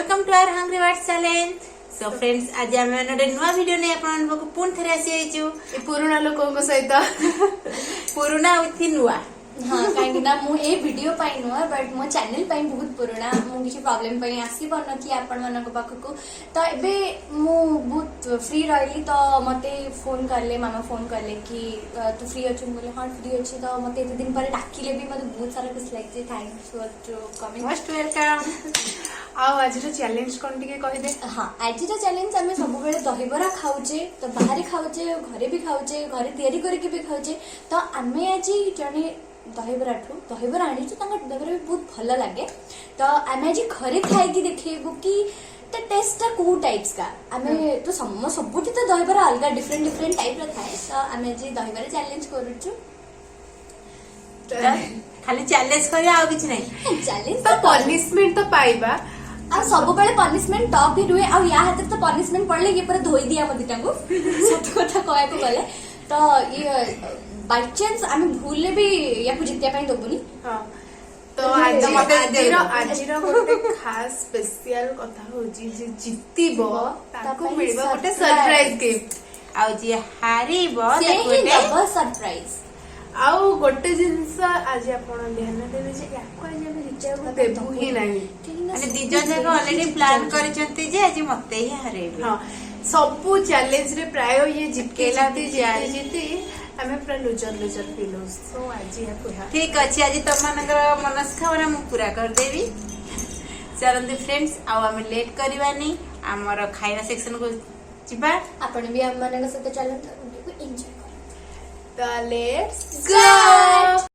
Welcome to our hungry words challenge. So friends आज आम नुआ वीडियो नहीं आपको पुणी थे आसी पुराणा लोकों सहित पुराणा विथ नुआ हाँ कहीं मु ए वीडियो पाई नुआ बट मो चैनल पाई बहुत पुराणा मु किसी प्रॉब्लम पाई आसी पारनथी आपण मानक पाखकु तो एबे मु बहुत फ्री रहली तो मते फोन करले मामा फोन करले कि तू फ्री अछि बोले हां फ्री अछि तो मते एते दिन पर डाकिले भी मते बहुत सारा खुश लागजे thanks for coming most welcome. आज चैलेंज कौन टिके कहि दे। हाँ आज चैलेंज आमे सब बेले दहीबरा खाउचे तो बाहर खाउचे घरे भी खाउचे घरे तयारी करके भी खाउचे तो आमे आज जने दहीबरा आनी दहीबरा भी बहुत भल लगे तो आम आज घरे खाई देखिए कि टेस्ट कौ टाइप्स का आमे तो सबुठी तो दहीबरा अलग डिफरेंट डिफरेंट टाइप थाए तो आम आज दहीबरा चैलेंज करूँ खाली चैलेंज करिया आ किछ नहीं चैलेंज तो पनिशमेंट तो पाइबा आ सब बेले पनिशमेंट तो भी रुए आ या हाथ तो पनिशमेंट पड़ले ये पर धोई दिया मत टांगो सत कथा कहया को गले तो ये बाय चांस आमे भूलले भी या को जितिया पई दबुनी। हां तो आज आजिरो गोटे खास स्पेशल कथा होजी जे जितिबो ताको मिलबो गोटे सरप्राइज गिफ्ट आ जे हारीबो से गोटे डबल सरप्राइज आउ गोटे जिनस आज आपण ध्यान देबे जे याको आज हम रिचार्ज देबु ही नाही माने दिजन जाक ऑलरेडी प्लान करिसंती जे आज मते ही हरेबे। हां सबु चैलेंज रे प्राय ये जितकेला जीती हमें पूरा लूजर फील हो सो आज याको ठीक अछि आज तुम मानकर मनस्कामना मु पूरा कर देबी। चलंदी फ्रेंड्स आ हम लेट करबानी हमर खाइना सेक्शन को जिबा आपण भी हम मानक साथ चलन को एंजॉय तो लेट्स गो।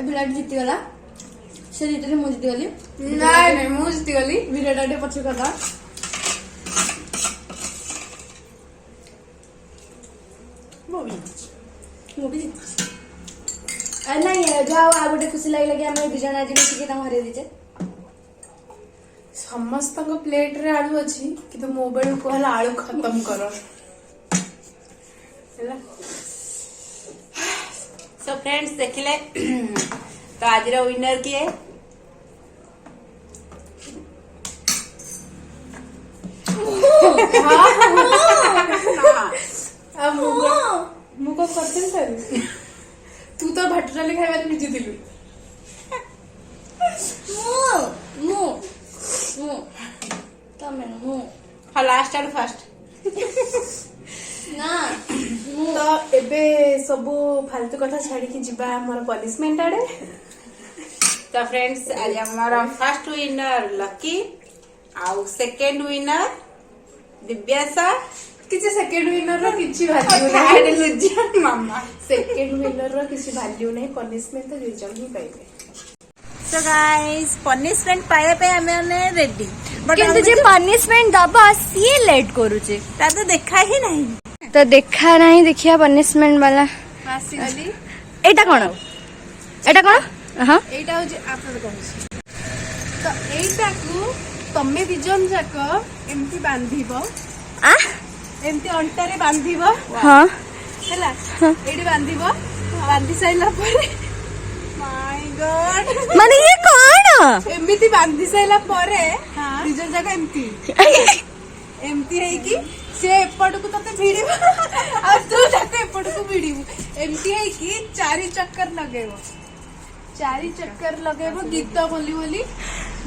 ପିଲାଟି ଜିତିଗଲା ସେ ଜିତିଲେ ମୁଁ ଜିତିଗଲି ନାଇଁ ମୁଁ ଜିତିଗଲି। ଭିଡିଓଟା ଟିକେ ପଛରେ କରିଦେବା। ମୁଁ ବି ଜିତିଛି। ମୁଁ ବି ଜିତିଛି। ନାଇଁ ଯାହା ଆଉ ଗୋଟେ ଖୁସି ଲାଗିଲା କି ଆମେ 2 ଜଣ ଆଜି ମିଶିକି ତାଙ୍କୁ ହରେଇ ଦେଇଛେ। ସମସ୍ତଙ୍କ ପ୍ଲେଟରେ ଆଳୁ ଅଛି କିନ୍ତୁ ମୋ ବେଳକୁ ହେଲା ଆଳୁ ଖତମ କର ହେଲା। सो फ्रेंड्स देखिले तो आज विनर किए ମୁଁ କଣ କରିଥିଲି ସାର୍ ତୁ ତ ଭାତ ଡାଲି ଖାଇବାରେ ଭିଜିଥିଲୁ। ତମେ ମୁଁ हाँ लास्ट आलू फास्ट ନା ତ ଏବେ ସବୁ ଫାଲତୁ କଥା ଛାଡିକି ଯିବା ଆମର ପନିଶମେଣ୍ଟ ଆଡେ। तो फ्रेंड्स आज हमारा फर्स्ट विनर लकी आउ सेकंड विनर दिव्यासा କିଛି ସେକେଣ୍ଡ ୱିନର ର କିଛି ଭାଲ୍ୟୁ ନାହିଁ। लुजियन मामा ସେକେଣ୍ଡ ୱିନର ର କିଛି ଭାଲ୍ୟୁ ନାହିଁ। ପନିଶମେଣ୍ଟ ତ 2 ଜଣ ହିଁ ପାଇବେ। तो गाइस पनिशमेंट पाए पे हमें रेडी बट କିନ୍ତୁ ଯେ ପନିଶମେଣ୍ଟ ଦବ ସିଏ ଲେଟ୍ କରୁଛି ता तो देखा ही नहीं ତ ଦେଖା ନାହିଁ। ଦେଖିବା ପନିଶମେଣ୍ଟ ବାଲା ଆସିଗଲି। ଏଇଟା କଣ ହଁ ଏଇଟା ହଉଛି ଆପଣ କହୁଛି ତ ଏଇଟାକୁ ତମେ 2 ଜଣ ଯାକ ଏମିତି ବାନ୍ଧିବ। ଏମିତି ଅଣ୍ଟାରେ ବାନ୍ଧିବ ହଁ ହେଲା। ଏଇଠି ବାନ୍ଧିବ। ବାନ୍ଧି ସାରିଲା ପରେ माय गॉड ମାନେ ଇଏ କଣ ଏମିତି ବାନ୍ଧି ସାରିଲା ପରେ 2 ଜଣ ଯାକ ଏମିତି ଏମିତି ହେଇକି ସେ ଏପଟକୁ ତତେ ଭିଡିବ ଆଉ ତୁ ତାକୁ ଏପଟକୁ ଭିଡିବୁ। ଏମିତି ହେଇକି 4 ଚକ୍କର ଲଗେଇବ। 4 ଚକ୍କର ଲଗେଇବ ଗୀତ ବୋଲି ବୋଲି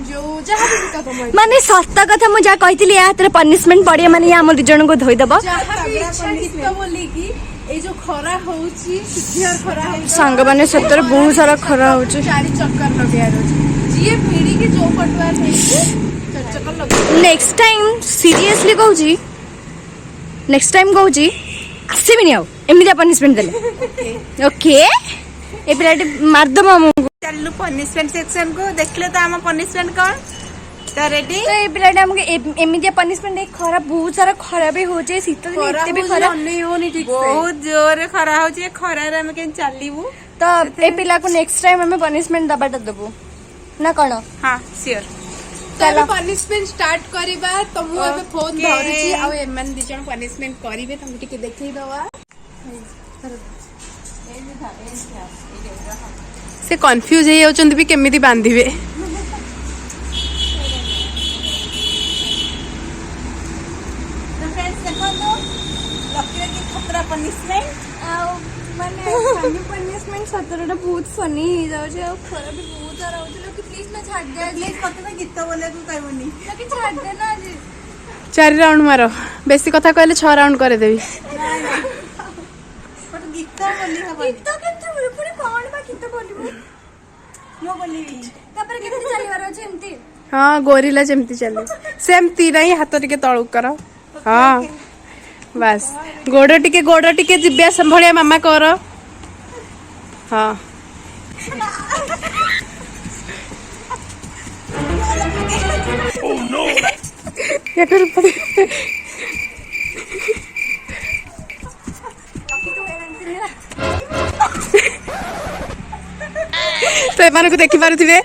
ଯୋଉ ଯାହା ବି ଗୀତ ତମ ମାନେ ସତ କଥା ମୁଁ ଯାହା କହିଥିଲି ୟା ହାତରେ ପନିଶମେଣ୍ଟ ପଡିବ ମାନେ ଇଏ ଆମ 2 ଜଣଙ୍କୁ ଧୋଇଦବ। ଯାହା ବି ଇଚ୍ଛା ଗୀତ ବୋଲିକି ଏଇ ଯୋଉ ଖରା ହଉଛି ସିଭିୟର ଖରା ହଉଛି ସାଙ୍ଗମାନେ ସତରେ ବହୁତ ସାରା ଖରା ହଉଛି। 4 ଚକ୍କର ଲଗେଇବାର ଅଛି। ଯିଏ ଭିଡିକି ଯୋଉ ପଟୁଆର ହେଇକି 4 ଚକ୍କର ଲଗେଇବ। ନେକ୍ସଟ ଟାଇମ ସିରିୟସଲି କହୁଛି ନେକ୍ସଟ ଟାଇମ କହୁଛି ଆସିବିନି ଆଉ ଏମିତିଆ ପନିଶମେଣ୍ଟ ଦେଲେ। ଓକେ ଏ ପିଲାଟି ମାରିଦବ ଆମକୁ। चलू पनिशमेंट सेक्शन को देखले तो आम पनिशमेंट कौन तो रेडी ତ ଏ ପିଲାଟି ଆମକୁ ଏମିତିଆ ପନିଶମେଣ୍ଟ ଦେଇ ଖରା ବହୁତ ସାରା ଖରା ବି ହଉଛି ଶୀତ ଦିନ ଏତେ ବି ଖରା ଅନେଇ ହଉନି ଠିକ ସେ। बहुत जोर खरा होची खरा रे हम के चलीबू ତ ଏ ପିଲାକୁ ନେକ୍ସଟ ଟାଇମ ଆମେ ପନିଶମେଣ୍ଟ ଦବାଟା ଦେବୁ ନା କଣ हां सियोर ଚାଲ ପନିଶମେଣ୍ଟ ଷ୍ଟାର୍ଟ କରିବା। ତ ମୁଁ ଏବେ ଫୋନ Okay. ଧରୁଛି ଆଉ ଏମାନେ 2 ଜଣ ପନିଶମେଣ୍ଟ କରିବେ ତାଙ୍କୁ ଟିକେ ଦେଖେଇ ଦବା। ସେ କନଫ୍ୟୁଜ ହେଇଯାଉଛନ୍ତି ବି କେମିତି ବାନ୍ଧିବେ। तो फ्रेंड्स देखो तो लकी की खतरा पनिशमेंट ଆଉ ମାନେ ଫନି ପନିଶମେଣ୍ଟ ସତରଟା ବହୁତ ଫନି ହେଇଯାଉଛି ଆଉ ଖରା ବି ବହୁତ ସାରା ହଉଛି ଲୋକ ପ୍ଲିଜ ନା ଛାଡି ଦେ प्लीज मते तो गीत बोले को कहबनी ଲୋକ ଛାଡି ଦେ ନା ଆଜି 4 ରାଉଣ୍ଡ ମାର। ବେଶୀ କଥା କହିଲେ 6 ରାଉଣ୍ଡ କରିଦେବି। बट गीत बोली हबनी ଗୀତ କେମିତି ବୋଲିବୁ ପୁଣି କଣ ବା ଗୀତ ବୋଲିବୁ मो बोली ତାପରେ କେମିତି ଚାଲିବାର ଅଛି ଏମିତି ହଁ ଗୋରିଲା ଯେମିତି ଚାଲେ ସେମିତି ନାହିଁ। ହାତ ଟିକେ ତଳକୁ କର। ହଁ ବାସ୍ ଗୋଡ ଟିକେ ଯିବା ସମ୍ଭଳିଆ ମାମା କର। ହଁ ତ ଏମାନଙ୍କୁ ଦେଖିପାରୁଥିବେ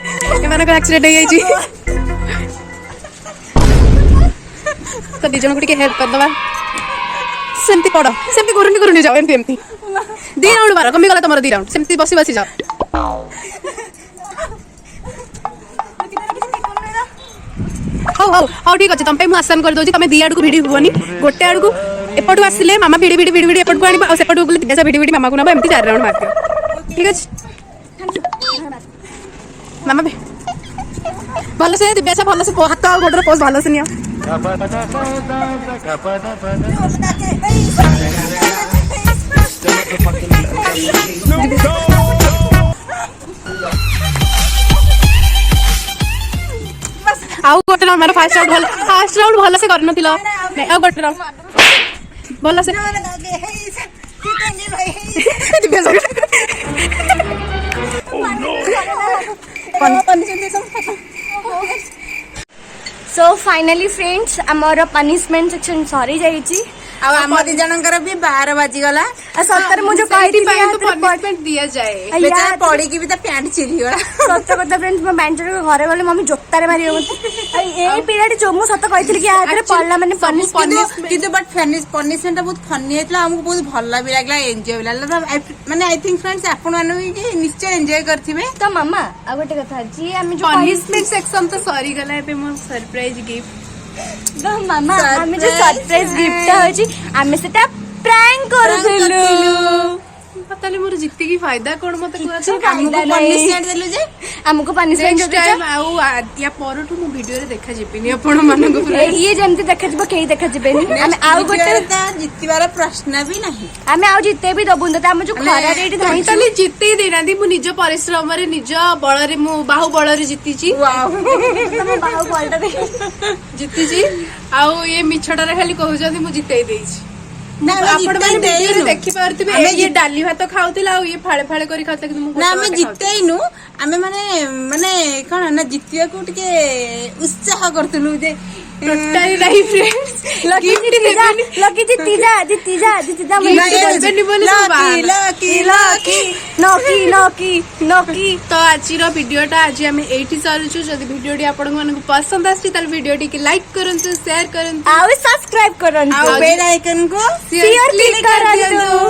ଏମାନଙ୍କ ଆକ୍ସିଡେଣ୍ଟ ହେଇଯାଇଛି। ତ 2 ଜଣଙ୍କୁ ଟିକେ ହେଲ୍ପ କରିଦବା। ସେମିତି ପଡ ସେମିତି କରୁନି ଯାଅ ଏମିତି 2 ରାଉଣ୍ଡ ମାର। କମିଗଲା ତମର 2 ରାଉଣ୍ଡ ସେମିତି ବସି ଯାଅ। ହଉ ଠିକ ଅଛି ତମ ପାଇଁ ମୁଁ ଆସାନ କରିଦଉଛି। ତମେ 2 ଆଡକୁ ଭିଡି ହୁଅନି। ଗୋଟେ ଆଡକୁ ଏପଟକୁ ଆସିଲେ ମାମା ଭିଡି ଏପଟକୁ ଆଣିବ ଆଉ ସେପଟକୁ ଗଲେ ଦିବ୍ୟାସା ଭିଡି ମାମାକୁ ନବ। ଏମିତି 4 ରାଉଣ୍ଡ ମାରିଦିଅ। ଠିକ ଅଛି ମାମା ଭଲସେ ଦିବ୍ୟାସା ଭଲସେ ହାତ ଆଉ ଗୋଡର ପୋଜ ଭଲସେ ନିଅ। ଆଉ ଗୋଟେ ରାଉଣ୍ଡ ଫାଷ୍ଟ ରାଉଣ୍ଡ ଭଲସେ କରିନଥିଲ। ଆଉ ଗୋଟେ ରାଉଣ୍ଡ ଭଲସେ सो फाइनली फ्रेंड्स आमर पनिशमेंट सेक्शन सरी जाइए आम दी जनकर भी 12 बाजीगला सतर मुझे कही पनिशमेंट दिया जाए बेचारा पड़ी की भी तो पैंट चिरीगला सत कथा फ्रेंड्स मो पैंट घरे गले मम्मी जोतारे मारियो मते ए पीरियड जो मु सत कहितली कि आदरे पड़ला माने पनिशमेंट किंतु बट पनिशमेंट बहुत फनी हेतला हमको बहुत भल भी लागला एंजॉय भी लागला माने आई थिंक फ्रेंड्स आपण माने भी निश्चय एंजॉय करथिबे तो मामा आ गोटे कथा जी आमे जो पनिशमेंट सेक्शन तो सरी गला एबे मो सरप्राइज गिफ्ट तो मामा आमे जो सरप्राइज गिफ्ट होची आमे सेटा प्रैंक करथिलु पता नहीं मोर जित्ती की फायदा कोन मते कुआ पनिशमेंट देलु जे हमको पनिशमेंट नेक्स्ट टाइम आउ या परठु मु वीडियो रे देखा जेपिनी आपण मानको ये जेमती देखा जब कहीं देखा जबेनी आमे आउ गोटे जितबार प्रश्न भी नहीं आमे आउ जिते भी दबुन तो आमे जो खरा रेट धाई टोटली जित्ते ही देना दी मु निज परिश्रम रे निज बळ रे मु बाहु बळ रे जित्ती छी तम बाहु पलटा दे जित्ती छी आउ ये मिछड़ा रे खाली कहउ जदी मु जिते देई छी ना आपण माने वीडियो रे देखि पारतिबे ये डाली भात खाउतिला आ ये फाळे फाळे करी खाउतला कि मु ना आमे जितेइनु आमे माने कोन ना जितिया को टिके उत्साह करतलु जे टोटली नहीं फ्रेंड्स लकी जीती जा नकी तो आज वीडियोटा आज आम एठी चलुछु जदि वीडियोटी आपण मानक पसंद आछि ताल वीडियोटी के लाइक करंतु शेयर करंतु आउ सब्सक्राइब करंतु बेल आइकन को शेयर क्लिक करंतु